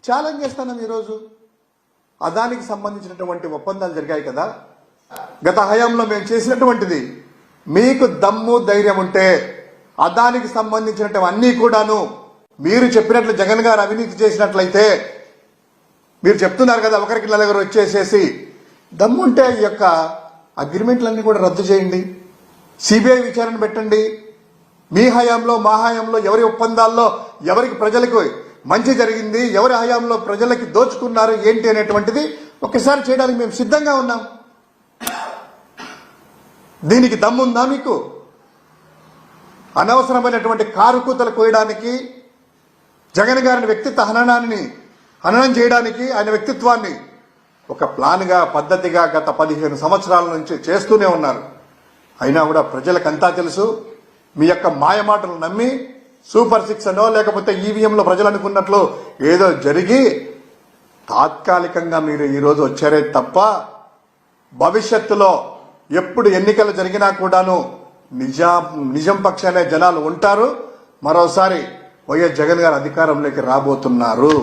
Challenge చేస్తున్నాం. ఈరోజు అదానికి సంబంధించినటువంటి ఒప్పందాలు జరిగాయి కదా, గత హయాంలో మేము చేసినటువంటిది. మీకు దమ్ము ధైర్యం ఉంటే అదానికి సంబంధించినటువంటి అన్నీ కూడాను మీరు చెప్పినట్లు జగన్ గారు అవినీతి చేసినట్లయితే, మీరు చెప్తున్నారు కదా ఒకరికి నలుగురు వచ్చేసేసి, దమ్ముంటే ఈ యొక్క అగ్రిమెంట్లన్నీ కూడా రద్దు చేయండి, సిబిఐ విచారణ పెట్టండి. మీ హయాంలో మా హయాంలో ఎవరి ఒప్పందాల్లో ఎవరికి ప్రజలకు మంచి జరిగింది, ఎవరి హయాంలో ప్రజలకి దోచుకున్నారు ఏంటి అనేటువంటిది ఒకసారి చేయడానికి మేము సిద్ధంగా ఉన్నాం. దీనికి దమ్ముందా మీకు? అనవసరమైనటువంటి కారు కూతలు కోయడానికి, జగన్ గారిని వ్యక్తిత్వ హననం చేయడానికి, ఆయన వ్యక్తిత్వాన్ని ఒక ప్లాన్గా పద్ధతిగా గత 15 సంవత్సరాల నుంచి చేస్తూనే ఉన్నారు. అయినా కూడా ప్రజలకంతా తెలుసు. మీ యొక్క మాయమాటలు నమ్మి సూపర్ 6 అనో లేకపోతే ఈవీఎంలో ప్రజలు అనుకున్నట్లు ఏదో జరిగి తాత్కాలికంగా మీరు ఈరోజు వచ్చారే తప్ప భవిష్యత్తులో ఎప్పుడు ఎన్నికలు జరిగినా కూడాను నిజం పక్షానే జనాలు ఉంటారు. మరోసారి వైఎస్ జగన్ గారు అధికారంలోకి రాబోతున్నారు.